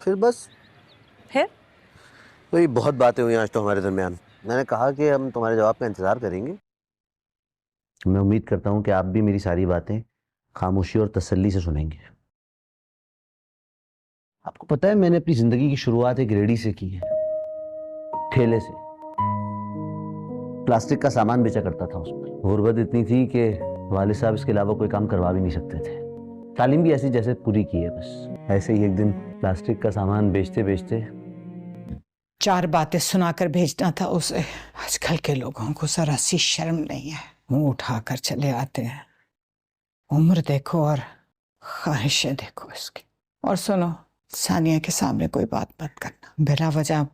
फिर बस फिर वही बहुत बातें हुई आज तो हमारे दरमियान। मैंने कहा कि हम तुम्हारे जवाब का इंतजार करेंगे। मैं उम्मीद करता हूँ कि आप भी मेरी सारी बातें खामोशी और तसल्ली से सुनेंगे। आपको पता है मैंने अपनी जिंदगी की शुरुआत एक रेडी से की है, ठेले से। प्लास्टिक का सामान बेचा करता था उसमें। गुर्बत इतनी थी कि वालिद साहब इसके अलावा कोई काम करवा भी नहीं सकते थे। तालीम भी ऐसी जैसे पूरी की है, बस ऐसे ही एक दिन प्लास्टिक का सामान बेचते बेचते 4 बातें सुनाकर भेजना था उसे। आजकल के लोगों को जरा सी शर्म नहीं है, मुंह उठाकर चले आते हैं। उम्र देखो और ख्वाहिशें देखो इसकी। और सुनो, सानिया के सामने कोई बात मत करना। बिला वजह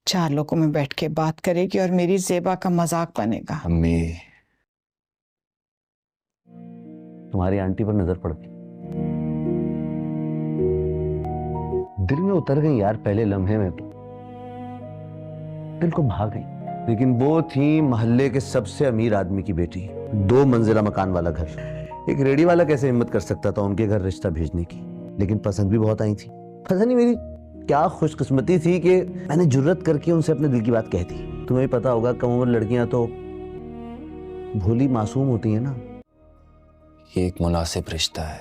4 लोगों में बैठ के बात करेगी और मेरी जेबा का मजाक बनेगा। अम्मी, तुम्हारी आंटी पर नजर पड़ गई, दिल में उतर गई यार। पहले लम्हे में दिल को भा गई। लेकिन वो थी मोहल्ले के सबसे अमीर आदमी की बेटी, 2 मंजिला मकान वाला घर। एक रेडी वाला कैसे हिम्मत कर सकता था उनके घर रिश्ता भेजने की। लेकिन पसंद भी बहुत आई थी। पता नहीं मेरी क्या खुशकिस्मती थी कि मैंने जुर्रत करके उनसे अपने दिल की बात कह दी। तुम्हें पता होगा कम उम्र लड़कियां तो भोली मासूम होती है ना। ये एक मुनासिब रिश्ता है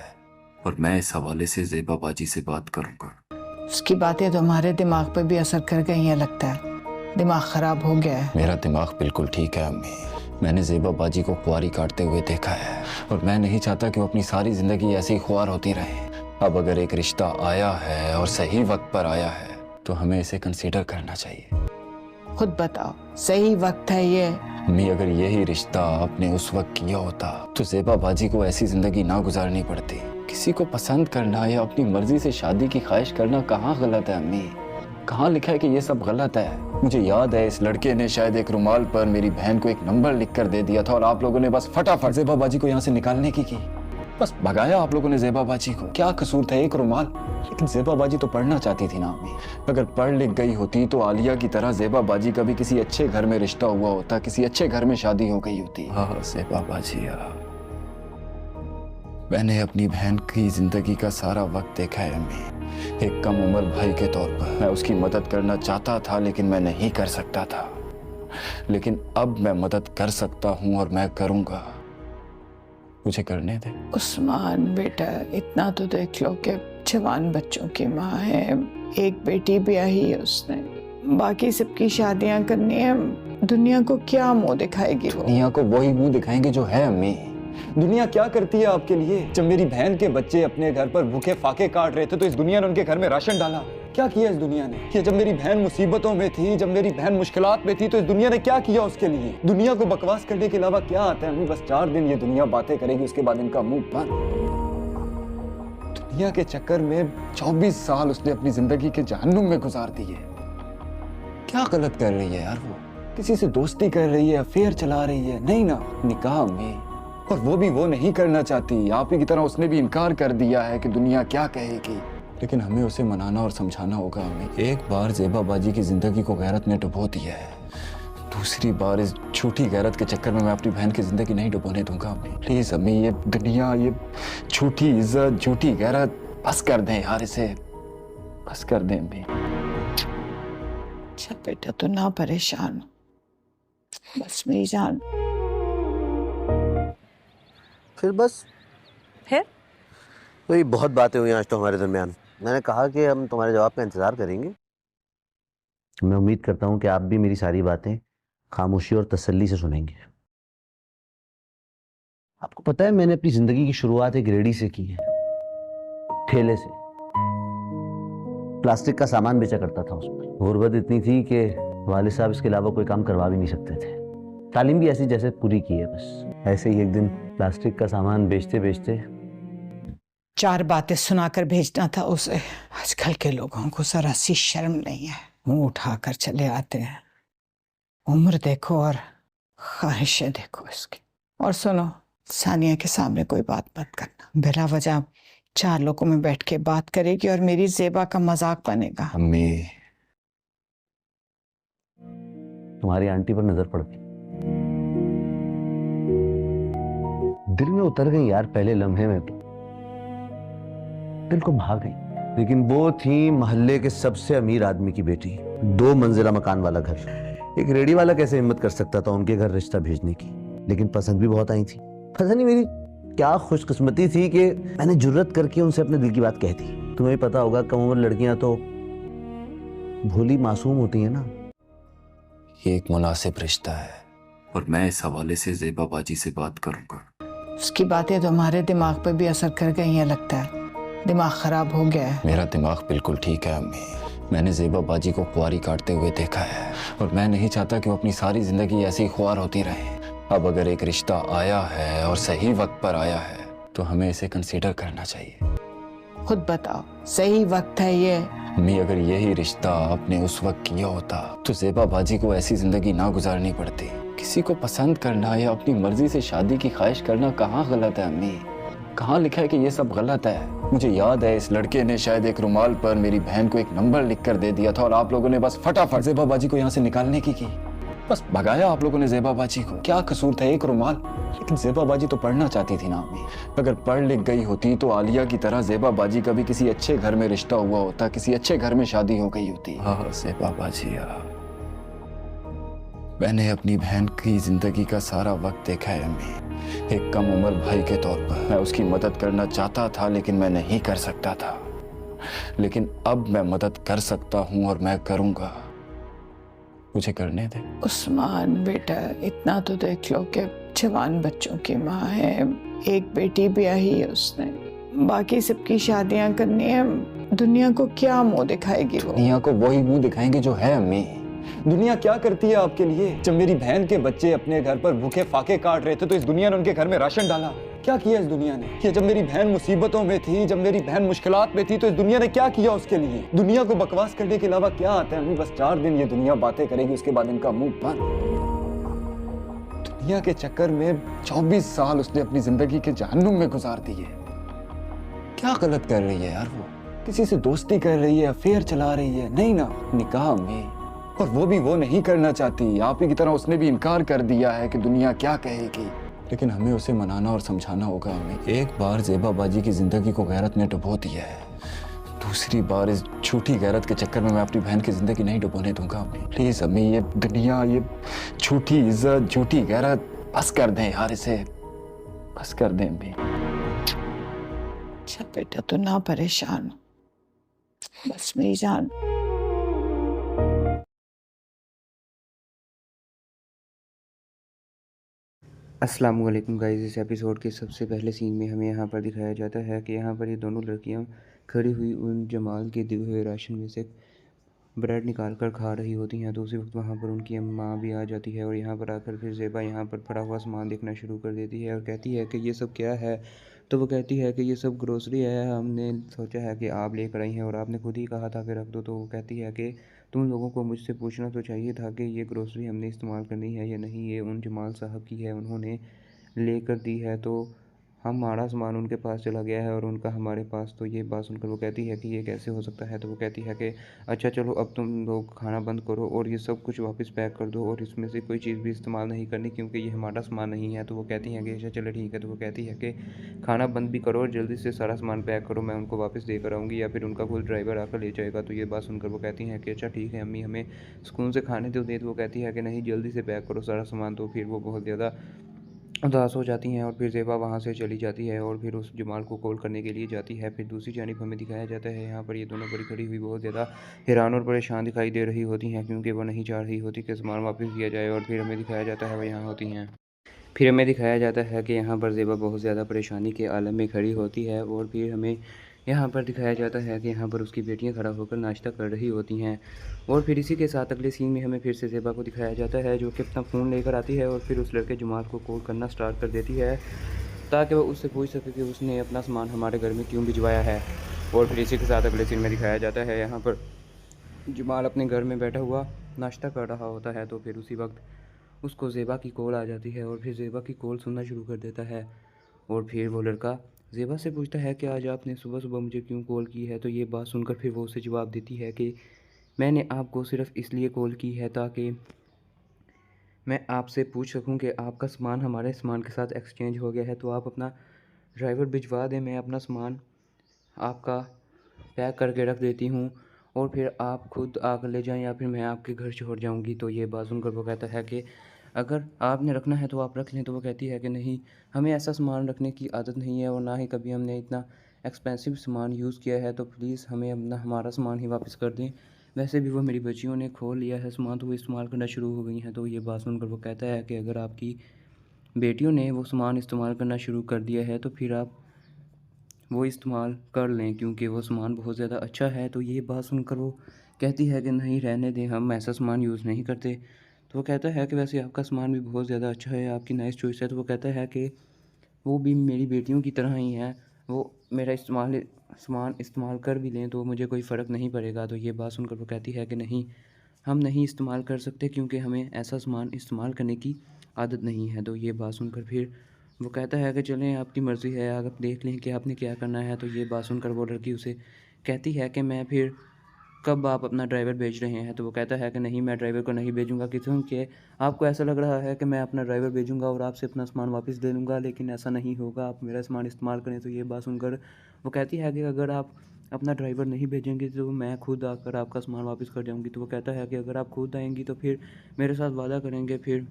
और मैं इस हवाले से ज़ेबा बाजी से बात करूंगा। उसकी बातें तो हमारे दिमाग पे भी असर कर गई हैं, लगता है दिमाग खराब हो गया है। मेरा दिमाग बिल्कुल ठीक है अम्मी। मैंने ज़ेबा बाजी को ख्वारी काटते हुए देखा है और मैं नहीं चाहता कि वो अपनी सारी जिंदगी ऐसी ही ख्वार होती रहे। अब अगर एक रिश्ता आया है और सही वक्त पर आया है तो हमें इसे कंसीडर करना चाहिए। खुद बताओ, सही वक्त है ये? अम्मी, अगर यही रिश्ता आपने उस वक्त किया होता तो ज़ेबा बाजी को ऐसी जिंदगी ना गुजारनी पड़ती। किसी को पसंद करना या अपनी मर्जी से शादी की ख्वाहिश करना कहाँ गलत है अम्मी? कहाँ लिखा है कि ये सब गलत है? मुझे याद है इस लड़के ने शायद एक रुमाल पर मेरी बहन को एक नंबर लिखकर दे दिया था और आप लोगों ने बस फटाफट ज़ेबा बाजी को यहाँ से निकालने की बस भगाया आप लोगों ने ज़ेबा बाजी को। क्या कसूर था एक रुमाल? लेकिन ज़ेबा बाजी तो पढ़ना चाहती थी ना अम्मी। अगर पढ़ लिख गई होती तो आलिया की तरह ज़ेबा बाजी का भी किसी अच्छे घर में रिश्ता हुआ होता, किसी अच्छे घर में शादी हो गई होती। हाँ ज़ेबा बाजी, मैंने अपनी बहन की जिंदगी का सारा वक्त देखा है अम्मी। एक कम उम्र भाई के तौर पर मैं उसकी मदद करना चाहता था लेकिन मैं नहीं कर सकता था। लेकिन अब मैं मदद कर सकता हूँ और मैं करूँगा। मुझे करने दे। उस्मान बेटा, इतना तो देख लो कि जवान बच्चों की माँ है, एक बेटी ब्याही है उसने, बाकी सबकी शादियां करनी है। दुनिया को क्या मुंह दिखाएगी वो? दुनिया को वही मुंह दिखाएंगे जो है अम्मी। दुनिया क्या करती है आपके लिए? जब मेरी बहन के बच्चे अपने घर पर भूखे फाके काट रहे थे तो इस दुनिया ने उनके घर में राशन डाला। क्या किया इस दुनिया ने? कि जब मेरी बहन मुसीबतों में थी, जब मेरी बहन मुश्किलात में थी तो इस दुनिया ने क्या किया उसके लिए? दुनिया को बकवास करने के अलावा क्या आता है अम्मी? बस 4 दिन ये दुनिया बातें करेगी, उसके बाद इनका मुंह बंद। दुनिया के चक्कर में 24 साल उसने अपनी जिंदगी के जहन्नुम में गुजार दिए। क्या गलत कर रही है यार वो? किसी से दोस्ती कर रही है, अफेयर चला रही है? नहीं ना, निकाह अम्मी। और वो भी वो नहीं करना चाहती। आप ही की तरह उसने भी इनकार कर दिया है कि दुनिया क्या कहेगी। लेकिन हमें उसे मनाना और समझाना होगा हमें। एक बार ज़ेबा बाजी की जिंदगी को गैरत ने डुबो दिया है, दूसरी बार इस झूठी गैरत के चक्कर में मैं अपनी बहन की जिंदगी नहीं डुबोने दूंगा अम्मी। प्लीज अम्मी, ये दुनिया, ये झूठी इज्जत, झूठी गैरत बस कर दें यार, इसे बस कर दें अम्मी। अच्छा बेटा, तो ना परेशान हो, बस मेरी जान। फिर बस फिर वही बहुत बातें हुई आज तो हमारे दरमियान। मैंने कहा कि हम तुम्हारे जवाब का इंतजार करेंगे। मैं उम्मीद करता हूँ कि आप भी मेरी सारी बातें खामोशी और तसल्ली से सुनेंगे। आपको पता है मैंने अपनी जिंदगी की शुरुआत एक रेडी से की है, ठेले से। प्लास्टिक का सामान बेचा करता था उसमें। गुर्बत इतनी थी कि वालिद साहब इसके अलावा कोई काम करवा भी नहीं सकते थे। तालीम भी ऐसी जैसे पूरी की है, बस ऐसे ही एक दिन प्लास्टिक का सामान बेचते बेचते 4 बातें सुनाकर भेजना था उसे। आजकल के लोगों को जरा सी शर्म नहीं है, मुंह उठाकर चले आते हैं। उम्र देखो और ख्वाहिशें देखो इसकी। और सुनो, सानिया के सामने कोई बात मत करना। बिला वजह 4 लोगों में बैठ के बात करेगी और मेरी जेबा का मजाक बनेगा। अम्मी, तुम्हारी आंटी पर नजर पड़ गई, दिल में उतर गई यार। पहले लम्हे में दिल को भा गई। लेकिन वो थी मोहल्ले के सबसे अमीर आदमी की बेटी। 2 मंजिला मकान वाला घर। एक रेडी वाला कैसे हिम्मत कर सकता था उनके घर रिश्ता भेजने की। लेकिन पसंद भी बहुत आई थी। पता नहीं मेरी क्या खुशकिस्मती थी कि मैंने जुर्रत करके उनसे अपने दिल की बात कह दी। तुम्हें भी पता होगा कम उम्र लड़कियां तो भोली मासूम होती है ना। ये एक मुनासिब रिश्ता है और मैं इस हवाले से ज़ेबा बाजी से बात करूंगा। उसकी बातें तो हमारे दिमाग पे भी असर कर गई हैं, लगता है दिमाग खराब हो गया है। मेरा दिमाग बिल्कुल ठीक है अम्मी। मैंने ज़ेबा बाजी को ख्वारी काटते हुए देखा है और मैं नहीं चाहता कि वो अपनी सारी जिंदगी ऐसी ही ख्वार होती रहे। अब अगर एक रिश्ता आया है और सही वक्त पर आया है तो हमें इसे कंसीडर करना चाहिए। खुद बताओ, सही वक्त है ये? अम्मी, अगर यही रिश्ता आपने उस वक्त किया होता तो ज़ेबा बाजी को ऐसी जिंदगी ना गुजारनी पड़ती। किसी को पसंद करना या अपनी मर्जी से शादी की ख्वाहिश करना कहाँ गलत है अम्मी? कहाँ लिखा है कि ये सब गलत है? मुझे याद है इस लड़के ने शायद एक रुमाल पर मेरी बहन को एक नंबर लिख कर दे दिया था और आप लोगों ने बस फटाफट ज़ेबा बाजी को यहाँ से निकालने की बस भगाया आप लोगों ने ज़ेबा बाजी को। क्या कसूर था एक रुमाल? लेकिन ज़ेबा बाजी तो पढ़ना चाहती थी ना अम्मी। अगर पढ़ लिख गई होती तो आलिया की तरह ज़ेबा बाजी का भी किसी अच्छे घर में रिश्ता हुआ होता, किसी अच्छे घर में शादी हो गई होती। हाँ ज़ेबा बाजी, मैंने अपनी बहन की जिंदगी का सारा वक्त देखा है अम्मी। एक कम उम्र भाई के तौर पर मैं उसकी मदद करना चाहता था लेकिन मैं नहीं कर सकता था। लेकिन अब मैं मदद कर सकता हूँ और मैं करूँगा। मुझे करने दे। उस्मान बेटा, इतना तो देख लो कि जवान बच्चों की माँ है, एक बेटी ब्याही है उसने, बाकी सबकी शादियां करनी है। दुनिया को क्या मुंह दिखाएगी वो? दुनिया को वही मुंह दिखाएंगे जो है अम्मी। दुनिया क्या करती है आपके लिए? जब मेरी बहन के बच्चे अपने घर पर भूखे फाके काट रहे थे तो इस दुनिया ने उनके घर में राशन डाला। क्या किया इस दुनिया ने? कि जब मेरी बहन मुसीबतों में थी, जब मेरी बहन मुश्किलात में थी तो इस दुनिया ने क्या किया उसके लिए? दुनिया को बकवास करने के अलावा क्या आता है अम्मी? बस 4 दिन ये दुनिया बातें करेगी, उसके बाद इनका मुंह बंद। दुनिया के चक्कर में 24 साल उसने अपनी जिंदगी के जहन्नुम में गुजार दिए। क्या गलत कर रही है यार वो? किसी से दोस्ती कर रही है, अफेयर चला रही है। नहीं ना, निकाह में, और वो भी वो नहीं करना चाहती। आप ही की तरह उसने भी इनकार कर दिया है कि दुनिया क्या कहेगी। लेकिन हमें उसे मनाना और समझाना होगा हमें। एक बार ज़ेबा बाजी की जिंदगी को गैरत ने डुबो दिया है, दूसरी बार इस झूठी गैरत के चक्कर में मैं अपनी बहन की जिंदगी नहीं डुबोने दूंगा अम्मी। प्लीज अम्मी, ये दुनिया, ये झूठी इज्जत, झूठी गैरत बस कर दें यार, इसे बस कर दें अम्मी। अच्छा बेटा, तो ना परेशान हो, बस मेरी जान। अस्सलाम वालेकुम गाइस। इस एपिसोड के सबसे पहले सीन में हमें यहाँ पर दिखाया जाता है कि यहाँ पर ये दोनों लड़कियाँ खड़ी हुई उन जमाल के दिए हुए राशन में से ब्रेड निकाल कर खा रही होती हैं। तो उसी वक्त वहाँ पर उनकी माँ भी आ जाती है और यहाँ पर आकर फिर ज़ेबा यहाँ पर पड़ा हुआ सामान देखना शुरू कर देती है और कहती है कि ये सब क्या है। तो वो कहती है कि ये सब ग्रोसरी है, हमने सोचा है कि आप लेकर आई हैं और आपने खुद ही कहा था कि रख दो। तो वो कहती है कि तुम लोगों को मुझसे पूछना तो चाहिए था कि ये ग्रोसरी हमने इस्तेमाल करनी है या नहीं, ये उन जमाल साहब की है, उन्होंने लेकर दी है, तो हमारा सामान उनके पास चला गया है और उनका हमारे पास। तो ये बात सुनकर वो कहती है कि ये कैसे हो सकता है। तो वो कहती है कि अच्छा चलो अब तुम लोग खाना बंद करो और ये सब कुछ वापस पैक कर दो और इसमें से कोई चीज़ भी इस्तेमाल नहीं करनी क्योंकि ये हमारा सामान नहीं है। तो वो कहती हैं कि अच्छा चलो ठीक है। तो वो कहती है कि खाना बंद भी करो और जल्दी से सारा सामान पैक करो, मैं उनको वापस देकर आऊँगी या फिर उनका कोई ड्राइवर आकर ले जाएगा। तो ये बात सुनकर वो कहती हैं कि अच्छा ठीक है अम्मी, हमें सुकून से खाने तो दे। तो वो कहती है कि नहीं, जल्दी से पैक करो सारा सामान। तो फिर वो बहुत ज़्यादा उदास हो जाती हैं और फिर ज़ेबा वहाँ से चली जाती है और फिर उस जमाल को कॉल करने के लिए जाती है। फिर दूसरी जानिब हमें दिखाया जाता है यहाँ पर ये दोनों बड़ी खड़ी हुई बहुत ज़्यादा हैरान और परेशान दिखाई दे रही होती हैं क्योंकि वो नहीं चाह रही होती कि सामान वापस दिया जाए। और फिर हमें दिखाया जाता है वो यहाँ होती हैं। फिर हमें दिखाया जाता है कि यहाँ पर ज़ेबा बहुत ज़्यादा परेशानी के आलम में खड़ी होती है और फिर हमें यहाँ पर दिखाया जाता है कि यहाँ पर उसकी बेटियाँ खड़ा होकर नाश्ता कर रही होती हैं। और फिर इसी के साथ अगले सीन में हमें फिर से ज़ेबा को दिखाया जाता है जो कि अपना फ़ोन लेकर आती है और फिर उस लड़के जमाल को कॉल करना स्टार्ट कर देती है ताकि वह उससे पूछ सके कि उसने अपना सामान हमारे घर में क्यों भिजवाया है। और फिर इसी के साथ अगले सीन में दिखाया जाता है यहाँ पर जमाल अपने घर में बैठा हुआ नाश्ता कर रहा होता है। तो फिर उसी वक्त उसको ज़ेबा की कॉल आ जाती है और फिर ज़ेबा की कॉल सुनना शुरू कर देता है। और फिर वो लड़का ज़ेबा से पूछता है कि आज आपने सुबह सुबह मुझे क्यों कॉल की है। तो ये बात सुनकर फिर वो उसे जवाब देती है कि मैंने आपको सिर्फ़ इसलिए कॉल की है ताकि मैं आपसे पूछ सकूं कि आपका सामान हमारे सामान के साथ एक्सचेंज हो गया है, तो आप अपना ड्राइवर भिजवा दें, मैं अपना सामान आपका पैक करके रख देती हूँ और फिर आप खुद आकर ले जाएं या फिर मैं आपके घर छोड़ जाऊँगी। तो ये बात सुनकर वो कहता है कि अगर आपने रखना है तो आप रख लें। तो वो कहती है कि नहीं, हमें ऐसा सामान रखने की आदत नहीं है और ना ही कभी हमने इतना एक्सपेंसिव सामान यूज़ किया है, तो प्लीज़ हमें अपना हमारा सामान ही वापस कर दें। वैसे भी वो मेरी बच्चियों ने खो लिया है सामान, तो वो इस्तेमाल करना शुरू हो गई हैं। तो ये बात सुनकर वो कहता है कि अगर आपकी बेटियों ने वो सामान इस्तेमाल करना शुरू कर दिया है तो फिर आप वो इस्तेमाल कर लें, क्योंकि वो सामान बहुत ज़्यादा अच्छा है। तो ये बात सुनकर वो कहती है कि नहीं, रहने दें, हम ऐसा सामान यूज़ नहीं करते। तो वो कहता है कि वैसे आपका सामान भी बहुत ज़्यादा अच्छा है, आपकी नाइस चॉइस है। तो वो कहता है कि वो भी मेरी बेटियों की तरह ही हैं, वो मेरा सामान इस्तेमाल कर भी लें तो मुझे कोई फ़र्क नहीं पड़ेगा। तो ये बात सुनकर वो कहती है कि नहीं, हम नहीं इस्तेमाल कर सकते, क्योंकि हमें ऐसा सामान इस्तेमाल करने की आदत नहीं है। तो ये बात सुनकर फिर वो कहता है कि चलें, आपकी मर्ज़ी है, आप देख लें कि आपने क्या करना है। तो ये बात सुनकर वो लड़की उसे कहती है कि मैं फिर कब आप अपना ड्राइवर भेज रहे हैं? तो वो कहता है कि नहीं, मैं ड्राइवर को नहीं भेजूँगा, क्योंकि आपको ऐसा लग रहा है कि मैं अपना ड्राइवर भेजूँगा और आपसे अपना सामान वापस ले लूँगा, लेकिन ऐसा नहीं होगा, आप मेरा सामान इस्तेमाल करें। तो ये बात सुनकर वो कहती है कि अगर आप अपना ड्राइवर नहीं भेजेंगे तो मैं खुद आकर आपका सामान वापस कर जाऊँगी। तो वो कहता है कि अगर आप खुद आएँगी तो फिर मेरे साथ वादा करेंगे, फिर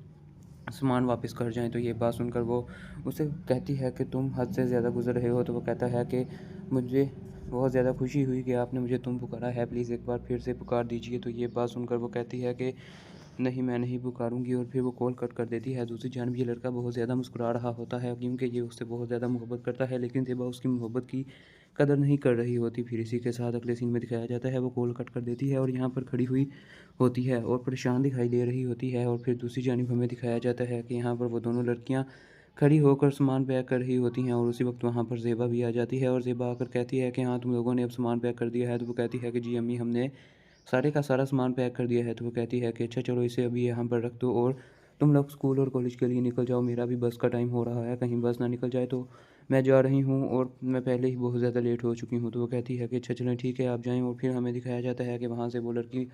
सामान वापस कर जाएँ। तो ये बात सुनकर वो उससे कहती है कि तुम हद से ज़्यादा गुज़र रहे हो। तो वो कहता है कि मुझे बहुत ज़्यादा खुशी हुई कि आपने मुझे तुम पुकारा है, प्लीज़ एक बार फिर से पुकार दीजिए। तो ये बात सुनकर वो कहती है कि नहीं, मैं नहीं पुकारूँगी, और फिर वो कॉल कट कर देती है। दूसरी जानब ये लड़का बहुत ज़्यादा मुस्कुरा रहा होता है, क्योंकि ये उससे बहुत ज़्यादा मोहब्बत करता है, लेकिन ज़ेबा उसकी मोहब्बत की कदर नहीं कर रही होती। फिर इसी के साथ अगले सीन में दिखाया जाता है, वो कॉल कट कर देती है और यहाँ पर खड़ी हुई होती है और परेशान दिखाई दे रही होती है। और फिर दूसरी जानिब हमें दिखाया जाता है कि यहाँ पर वो दोनों लड़कियाँ खड़ी होकर सामान पैक कर रही होती हैं और उसी वक्त वहाँ पर ज़ेबा भी आ जाती है और ज़ेबा आकर कहती है कि हाँ, तुम लोगों ने अब सामान पैक कर दिया है? तो वो कहती है कि जी अम्मी, हमने सारे का सारा सामान पैक कर दिया है। तो वो कहती है कि अच्छा चलो, इसे अभी यहाँ पर रख दो और तुम लोग स्कूल और कॉलेज के लिए निकल जाओ, मेरा भी बस का टाइम हो रहा है, कहीं बस ना निकल जाए। तो मैं जा रही हूँ और मैं पहले ही बहुत ज़्यादा लेट हो चुकी हूँ। तो वो कहती है कि अच्छा चलें, ठीक है, आप जाएँ। और फिर हमें दिखाया जाता है कि वहाँ से वो लड़की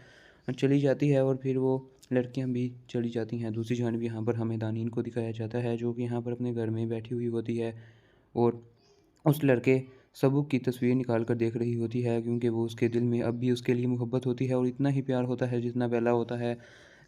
चली जाती है और फिर वो लड़कियाँ भी चली जाती हैं। दूसरी जानिब यहाँ पर हमें दानीन को दिखाया जाता है, जो कि यहाँ पर अपने घर में बैठी हुई होती है और उस लड़के सबूक की तस्वीर निकाल कर देख रही होती है, क्योंकि वो उसके दिल में अब भी उसके लिए मोहब्बत होती है और इतना ही प्यार होता है जितना पहला होता है।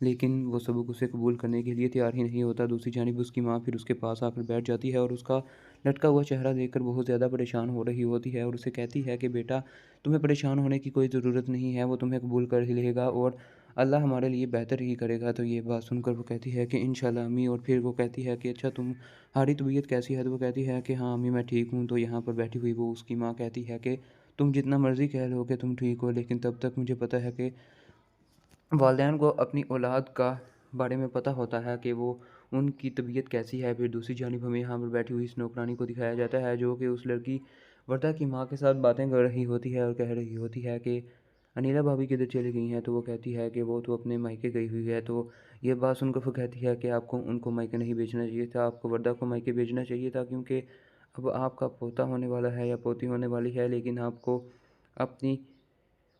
लेकिन वो सबूक उसे कबूल करने के लिए तैयार ही नहीं होता। दूसरी जानिब उसकी माँ फिर उसके पास आकर बैठ जाती है और उसका लटका हुआ चेहरा देखकर बहुत ज़्यादा परेशान हो रही होती है और उसे कहती है कि बेटा, तुम्हें परेशान होने की कोई ज़रूरत नहीं है, वो तुम्हें कबूल कर ही लेगा और अल्लाह हमारे लिए बेहतर ही करेगा। तो ये बात सुनकर वो कहती है कि इंशाल्लाह अम्मी। और फिर वो कहती है कि अच्छा, तुम्हारी तबीयत कैसी है? तो वो कहती है कि हाँ अम्मी, मैं ठीक हूँ। तो यहाँ पर बैठी हुई वो उसकी माँ कहती है कि तुम जितना मर्ज़ी कह लो कि तुम ठीक हो, लेकिन तब तक मुझे पता है कि वालिदैन को अपनी औलाद का बारे में पता होता है कि वो उनकी तबीयत कैसी है। फिर दूसरी जानिब हमें यहाँ पर बैठी हुई स्नोकरानी को दिखाया जाता है, जो कि उस लड़की वर्दा की माँ के साथ बातें कर रही होती है और कह रही होती है कि अनिला भाभी किधर चली गई हैं? तो वो कहती है कि वो तो अपने मायके गई हुई है। तो ये बात सुनकर वो कहती है कि आपको उनको मायके नहीं भेजना चाहिए था, आपको वर्दा को मायके भेजना चाहिए था, क्योंकि अब आपका पोता होने वाला है या पोती होने वाली है, लेकिन आपको अपनी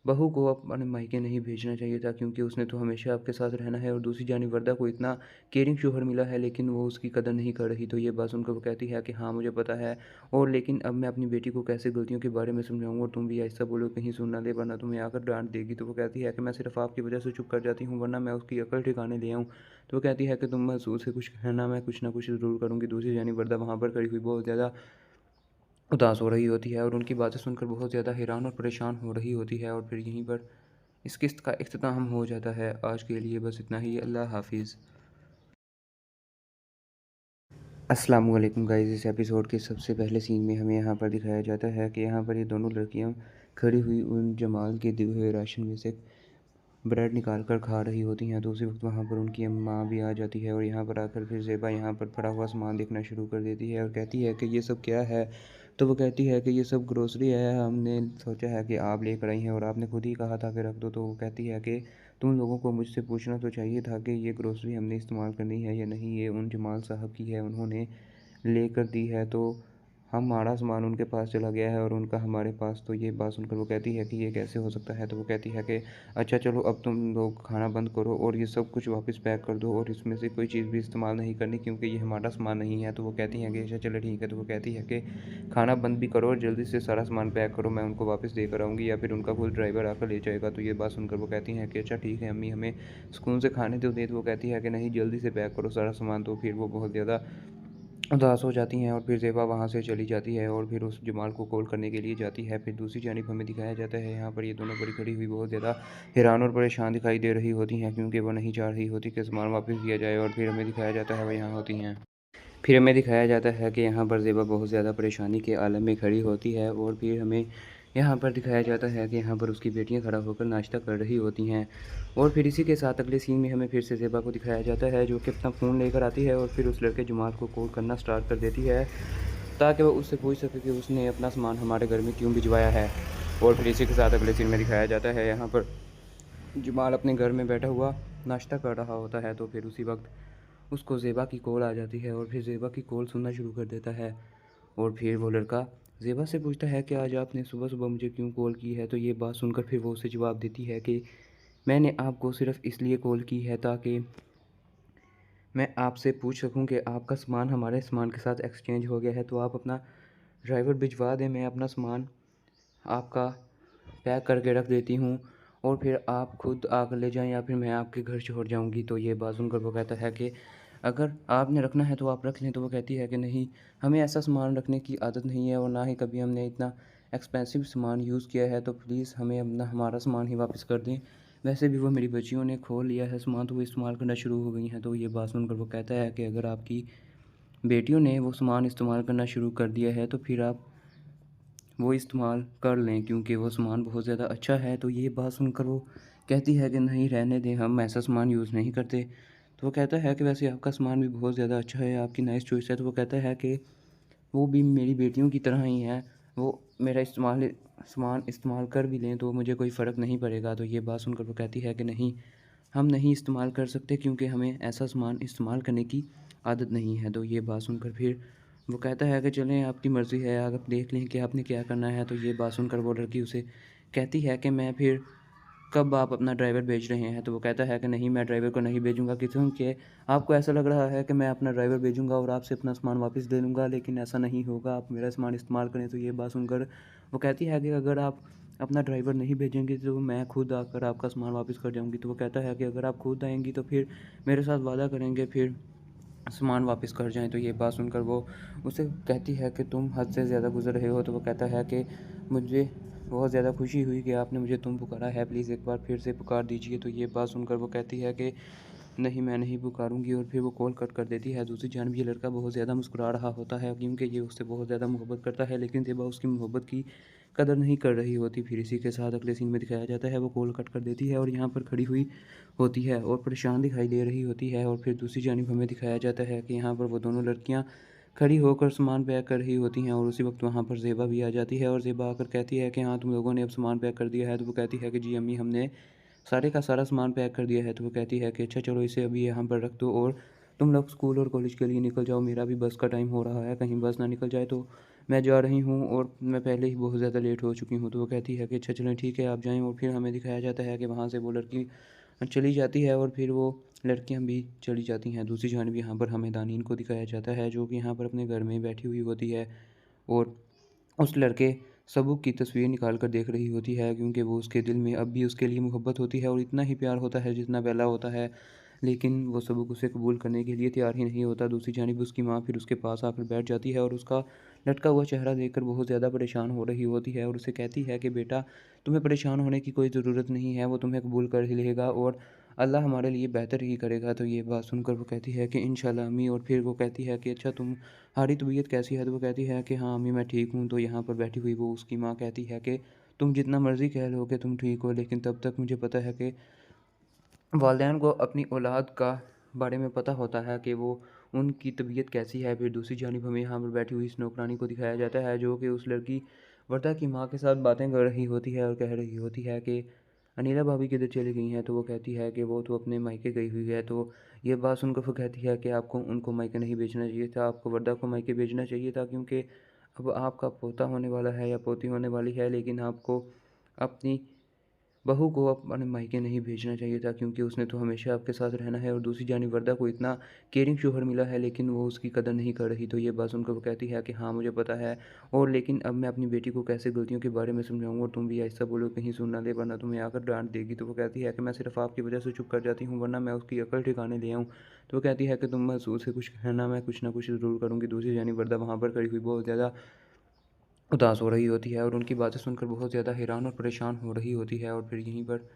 बहू को अपने मायके नहीं भेजना चाहिए था, क्योंकि उसने तो हमेशा आपके साथ रहना है। और दूसरी जानिब वर्दा को इतना केयरिंग शौहर मिला है, लेकिन वो उसकी कदर नहीं कर रही। तो ये बात सुनकर वो कहती है कि हाँ मुझे पता है, और लेकिन अब मैं अपनी बेटी को कैसे गलतियों के बारे में समझाऊँ, और तुम भी ऐसा बोलो कहीं सुन ना ले, वरना तुम्हें आकर डांट देगी। तो वो कहती है कि मैं सिर्फ आपकी वजह से चुप कर जाती हूँ, वरना मैं उसकी अकल ठिकाने ले आऊँ। तो वो कहती है कि तुम बस उसे कुछ कहना, मैं कुछ ना कुछ ज़रूर करूँगी। दूसरी जानिब वर्दा वहाँ पर खड़ी हुई बहुत ज़्यादा उदास हो रही होती है और उनकी बातें सुनकर बहुत ज़्यादा हैरान और परेशान हो रही होती है। और फिर यहीं पर इस किस्त का इख्तिताम हो जाता है। आज के लिए बस इतना ही। अल्लाह हाफिज़। अस्सलाम वालेकुम गाइस। इस एपिसोड के सबसे पहले सीन में हमें यहाँ पर दिखाया जाता है कि यहाँ पर ये दोनों लड़कियाँ खड़ी हुई उन जमाल के दिए हुए राशन में से ब्रेड निकाल कर खा रही होती हैं। तो उसी वक्त वहाँ पर उनकी माँ भी आ जाती है और यहाँ पर आकर फिर ज़ेबा यहाँ पर पड़ा हुआ सामान देखना शुरू कर देती है और कहती है कि ये सब क्या है? तो वो कहती है कि ये सब ग्रोसरी है, हमने सोचा है कि आप लेकर आई हैं और आपने खुद ही कहा था कि रख दो। तो वो कहती है कि तुम लोगों को मुझसे पूछना तो चाहिए था कि ये ग्रोसरी हमने इस्तेमाल करनी है या नहीं, ये उन जमाल साहब की है, उन्होंने लेकर दी है, तो हमारा सामान उनके पास चला गया है और उनका हमारे पास। तो ये बात सुनकर वो कहती है कि ये कैसे हो सकता है। तो वो कहती है कि अच्छा चलो अब तुम लोग खाना बंद करो और ये सब कुछ वापस पैक कर दो और इसमें से कोई चीज़ भी इस्तेमाल नहीं करनी क्योंकि ये हमारा सामान नहीं है। तो वो कहती हैं कि अच्छा चलो ठीक है। तो वो कहती है कि खाना बंद भी करो और जल्दी से सारा सामान पैक करो, मैं उनको वापस देकर आऊँगी या फिर उनका कोई ड्राइवर आकर ले जाएगा। तो ये बात सुनकर वो कहती हैं कि अच्छा ठीक है अम्मी, हमें सुकून से खाने तो दे। तो वो कहती है कि नहीं जल्दी से पैक करो सारा सामान। तो फिर वो बहुत ज़्यादा उदास हो जाती हैं और फिर ज़ेबा वहाँ से चली जाती है और फिर उस जमाल को कॉल करने के लिए जाती है। फिर दूसरी जानिब हमें दिखाया जाता है यहाँ पर ये दोनों बड़ी खड़ी हुई बहुत ज़्यादा हैरान और परेशान दिखाई दे रही होती हैं क्योंकि वो नहीं चाह रही होती कि सामान वापस दिया जाए। और फिर हमें दिखाया जाता है वो यहाँ होती हैं। फिर हमें दिखाया जाता है कि यहाँ पर ज़ेबा बहुत ज़्यादा परेशानी के आलम में खड़ी होती है और फिर हमें यहाँ पर दिखाया जाता है कि यहाँ पर उसकी बेटियाँ खड़ा होकर नाश्ता कर रही होती हैं। और फिर इसी के साथ अगले सीन में हमें फिर से ज़ेबा को दिखाया जाता है जो कि अपना फ़ोन लेकर आती है और फिर उस लड़के जमाल को कॉल करना स्टार्ट कर देती है ताकि वो उससे पूछ सके कि उसने अपना सामान हमारे घर में क्यों भिजवाया है। और फिर इसी के साथ अगले सीन में दिखाया जाता है यहाँ पर जमाल अपने घर में बैठा हुआ नाश्ता कर रहा होता है। तो फिर उसी वक्त उसको ज़ेबा की कॉल आ जाती है और फिर ज़ेबा की कॉल सुनना शुरू कर देता है। और फिर वो लड़का ज़ेबा से पूछता है कि आज आपने सुबह सुबह मुझे क्यों कॉल की है। तो ये बात सुनकर फिर वो उसे जवाब देती है कि मैंने आपको सिर्फ़ इसलिए कॉल की है ताकि मैं आपसे पूछ सकूं कि आपका सामान हमारे सामान के साथ एक्सचेंज हो गया है। तो आप अपना ड्राइवर भिजवा दें, मैं अपना सामान आपका पैक करके रख देती हूँ और फिर आप खुद आकर ले जाएं या फिर मैं आपके घर छोड़ जाऊँगी। तो ये बात सुनकर वो कहता है कि अगर आपने रखना है तो आप रख लें। तो वो कहती है कि नहीं, हमें ऐसा सामान रखने की आदत नहीं है और ना ही कभी हमने इतना एक्सपेंसिव सामान यूज़ किया है। तो प्लीज़ हमें अपना हमारा सामान ही वापस कर दें। वैसे भी वो मेरी बच्चियों ने खो लिया है सामान तो वो इस्तेमाल करना शुरू हो गई हैं। तो ये बात सुनकर वो कहता है कि अगर आपकी बेटियों ने वो सामान इस्तेमाल करना शुरू कर दिया है तो फिर आप वो इस्तेमाल कर लें क्योंकि वो सामान बहुत ज़्यादा अच्छा है। तो ये बात सुनकर वो कहती है कि नहीं रहने दें, हम ऐसा सामान यूज़ नहीं करते। तो वो कहता है कि वैसे आपका सामान भी बहुत ज़्यादा अच्छा है, आपकी नाइस चॉइस है। तो वो कहता है कि वो भी मेरी बेटियों की तरह ही हैं, वो मेरा सामान इस्तेमाल कर भी लें तो मुझे कोई फ़र्क नहीं पड़ेगा। तो ये बात सुनकर वो कहती है कि नहीं, हम नहीं इस्तेमाल कर सकते क्योंकि हमें ऐसा सामान इस्तेमाल करने की आदत नहीं है। तो ये बात सुनकर फिर वो कहता है कि चलें आपकी मर्ज़ी है, आप देख लें कि आपने क्या करना है। तो ये बात सुनकर वो लड़की उसे कहती है कि मैं फिर कब आप अपना ड्राइवर भेज रहे हैं। तो वो कहता है कि नहीं, मैं ड्राइवर को नहीं भेजूँगा क्योंकि आपको ऐसा लग रहा है कि मैं अपना ड्राइवर भेजूँगा और आपसे अपना सामान वापस ले लूँगा, लेकिन ऐसा नहीं होगा, आप मेरा सामान इस्तेमाल करें। तो ये बात सुनकर वो कहती है कि अगर आप अपना ड्राइवर नहीं भेजेंगे तो मैं खुद आकर आपका सामान वापस कर जाऊँगी। तो वो कहता है कि अगर आप खुद आएँगी तो फिर मेरे साथ वादा करेंगे, फिर सामान वापस कर जाएँ। तो ये बात सुनकर वो उससे कहती है कि तुम हद से ज़्यादा गुज़र रहे हो। तो वो कहता है कि मुझे बहुत ज़्यादा खुशी हुई कि आपने मुझे तुम पुकारा है, प्लीज़ एक बार फिर से पुकार दीजिए। तो ये बात सुनकर वो कहती है कि नहीं, मैं नहीं पुकारूँगी और फिर वो कॉल कट कर देती है। दूसरी जानिब ये लड़का बहुत ज़्यादा मुस्कुरा रहा होता है क्योंकि ये उससे बहुत ज़्यादा मोहब्बत करता है, लेकिन ज़ेबा उसकी मोहब्बत की कदर नहीं कर रही होती। फिर इसी के साथ अगले सीन में दिखाया जाता है वो कॉल कट कर देती है और यहाँ पर खड़ी हुई होती है और परेशान दिखाई दे रही होती है। और फिर दूसरी जानिब हमें दिखाया जाता है कि यहाँ पर वो दोनों लड़कियाँ खड़ी होकर सामान पैक कर रही होती हैं और उसी वक्त वहाँ पर ज़ेबा भी आ जाती है और ज़ेबा आकर कहती है कि हाँ, तुम लोगों ने अब सामान पैक कर दिया है। तो वो कहती है कि जी अम्मी, हमने सारे का सारा सामान पैक कर दिया है। तो वो कहती है कि अच्छा चलो इसे अभी यहाँ पर रख दो और तुम लोग स्कूल और कॉलेज के लिए निकल जाओ, मेरा भी बस का टाइम हो रहा है, कहीं बस ना निकल जाए। तो मैं जा रही हूँ और मैं पहले ही बहुत ज़्यादा लेट हो चुकी हूँ। तो वो कहती है कि अच्छा चलें ठीक है, आप जाएँ। और फिर हमें दिखाया जाता है कि वहाँ से वो लड़की चली जाती है और फिर वो लड़कियां भी चली जाती हैं। दूसरी जानिब यहाँ पर हमें दानीन को दिखाया जाता है जो कि यहाँ पर अपने घर में बैठी हुई होती है और उस लड़के सबूक की तस्वीर निकाल कर देख रही होती है क्योंकि वो उसके दिल में अब भी उसके लिए मोहब्बत होती है और इतना ही प्यार होता है जितना पहला होता है, लेकिन वो सबूक उसे कबूल करने के लिए तैयार ही नहीं होता। दूसरी जानिब उसकी माँ फिर उसके पास आकर बैठ जाती है और उसका लटका हुआ चेहरा देखकर बहुत ज़्यादा परेशान हो रही होती है और उसे कहती है कि बेटा, तुम्हें परेशान होने की कोई ज़रूरत नहीं है, वो तुम्हें कबूल कर ही लेगा और अल्लाह हमारे लिए बेहतर ही करेगा। तो ये बात सुनकर वो कहती है कि इंशाल्लाह अम्मी। और फिर वो कहती है कि अच्छा तुम्हारी तबीयत कैसी है। तो वो कहती है कि हाँ अम्मी, मैं ठीक हूँ। तो यहाँ पर बैठी हुई वो उसकी माँ कहती है कि तुम जितना मर्ज़ी कह लो कि तुम ठीक हो, लेकिन तब तक मुझे पता है कि वालिदैन को अपनी औलाद का बारे में पता होता है कि वो उनकी तबीयत कैसी है। फिर दूसरी जानिब हमें यहाँ पर बैठी हुई स्नोकरानी को दिखाया जाता है जो कि उस लड़की वर्दा की माँ के साथ बातें कर रही होती है और कह रही होती है कि अनिला भाभी किधर चली गई हैं। तो वो कहती है कि वो तो अपने मायके गई हुई है। तो ये बात सुनकर वो कहती है कि आपको उनको मायके नहीं भेजना चाहिए था, आपको वर्दा को मायके भेजना चाहिए था क्योंकि अब आपका पोता होने वाला है या पोती होने वाली है, लेकिन आपको अपनी बहू को अपने मायके नहीं भेजना चाहिए था, क्योंकि उसने तो हमेशा आपके साथ रहना है। और दूसरी जानिब वर्दा को इतना केयरिंग शौहर मिला है, लेकिन वो उसकी कदर नहीं कर रही। तो ये बात सुनकर वो कहती है कि हाँ मुझे पता है, और लेकिन अब मैं अपनी बेटी को कैसे गलतियों के बारे में समझाऊँ, और तुम भी ऐसा बोलो कहीं सुन ना ले, वरना तुम्हें आकर डांट देगी। तो वो कहती है कि मैं सिर्फ आपकी वजह से चुप कर जाती हूँ, वरना मैं उसकी अकल ठिकाने ले आऊँ। तो वो कहती है कि तुम महसूस से कुछ कहना, मैं कुछ ना कुछ ज़रूर करूँगी। दूसरी जानिब वर्दा वहाँ पर खड़ी हुई बहुत ज़्यादा उदास हो रही होती है और उनकी बातें सुनकर बहुत ज़्यादा हैरान और परेशान हो रही होती है। और फिर यहीं पर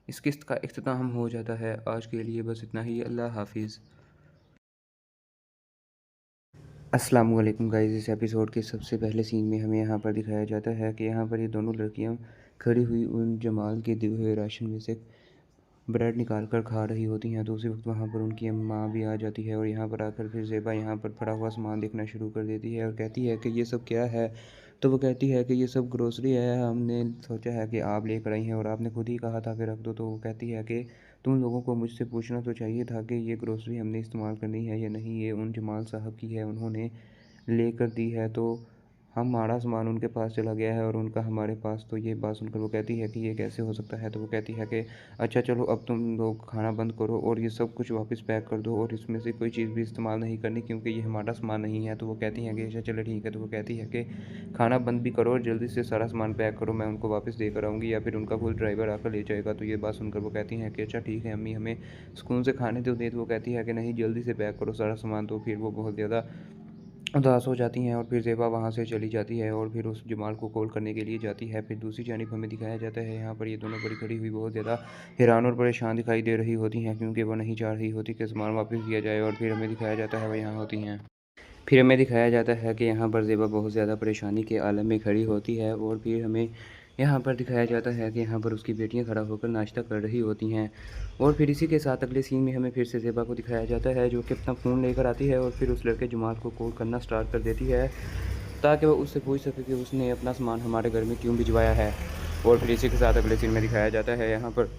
इस किस्त का इख्तिताम हो जाता है। आज के लिए बस इतना ही। अल्लाह हाफिज़। अस्सलाम वालेकुम गाइस। इस एपिसोड के सबसे पहले सीन में हमें यहाँ पर दिखाया जाता है कि यहाँ पर ये दोनों लड़कियाँ खड़ी हुई उन जमाल के दिए हुए राशन में से ब्रेड निकाल कर खा रही होती हैं। तो उसी वक्त वहाँ पर उनकी माँ भी आ जाती है और यहाँ पर आकर फिर ज़ेबा यहाँ पर पड़ा हुआ सामान देखना शुरू कर देती है और कहती है कि ये सब क्या है। तो वो कहती है कि ये सब ग्रोसरी है, हमने सोचा है कि आप लेकर आई हैं और आपने खुद ही कहा था कि रख दो। तो वो कहती है कि तुम लोगों को मुझसे पूछना तो चाहिए था कि ये ग्रोसरी हमने इस्तेमाल करनी है या नहीं, ये उन जमाल साहब की है, उन्होंने लेकर दी है, तो हमारा सामान उनके पास चला गया है और उनका हमारे पास। तो ये बात सुनकर वो कहती है कि ये कैसे हो सकता है। तो वो कहती है कि अच्छा चलो अब तुम लोग खाना बंद करो और ये सब कुछ वापस पैक कर दो और इसमें से कोई चीज़ भी इस्तेमाल नहीं करनी, क्योंकि ये हमारा सामान नहीं है। तो वो कहती हैं कि अच्छा चलो ठीक है। तो वो कहती है कि खाना बंद भी करो और जल्दी से सारा सामान पैक करो, मैं उनको वापस देकर आऊँगी या फिर उनका कोई ड्राइवर आकर ले जाएगा। तो ये बात सुनकर वो कहती हैं कि अच्छा ठीक है अम्मी, हमें सुकून से खाने तो दे। तो वो कहती है कि नहीं जल्दी से पैक करो सारा सामान। तो फिर वो बहुत ज़्यादा उदास हो जाती हैं और फिर ज़ेबा वहाँ से चली जाती है और फिर उस जमाल को कॉल करने के लिए जाती है। फिर दूसरी जानिब हमें दिखाया जाता है यहाँ पर ये दोनों बड़ी खड़ी हुई बहुत ज़्यादा हैरान और परेशान दिखाई दे रही होती हैं, क्योंकि वो नहीं चाह रही होती कि सामान वापस दिया जाए। और फिर हमें दिखाया जाता है वह यहाँ होती हैं। फिर हमें दिखाया जाता है कि यहाँ पर ज़ेबा बहुत ज़्यादा परेशानी के आलम में खड़ी होती है और फिर हमें यहाँ पर दिखाया जाता है कि यहाँ पर उसकी बेटियाँ खड़ा होकर नाश्ता कर रही होती हैं। और फिर इसी के साथ अगले सीन में हमें फिर से ज़ेबा को दिखाया जाता है, जो कि अपना फ़ोन लेकर आती है और फिर उस लड़के जमाल को कॉल करना स्टार्ट कर देती है, ताकि वह उससे पूछ सके कि उसने अपना सामान हमारे घर में क्यों भिजवाया है। और फिर इसी के साथ अगले सीन में दिखाया जाता है यहाँ पर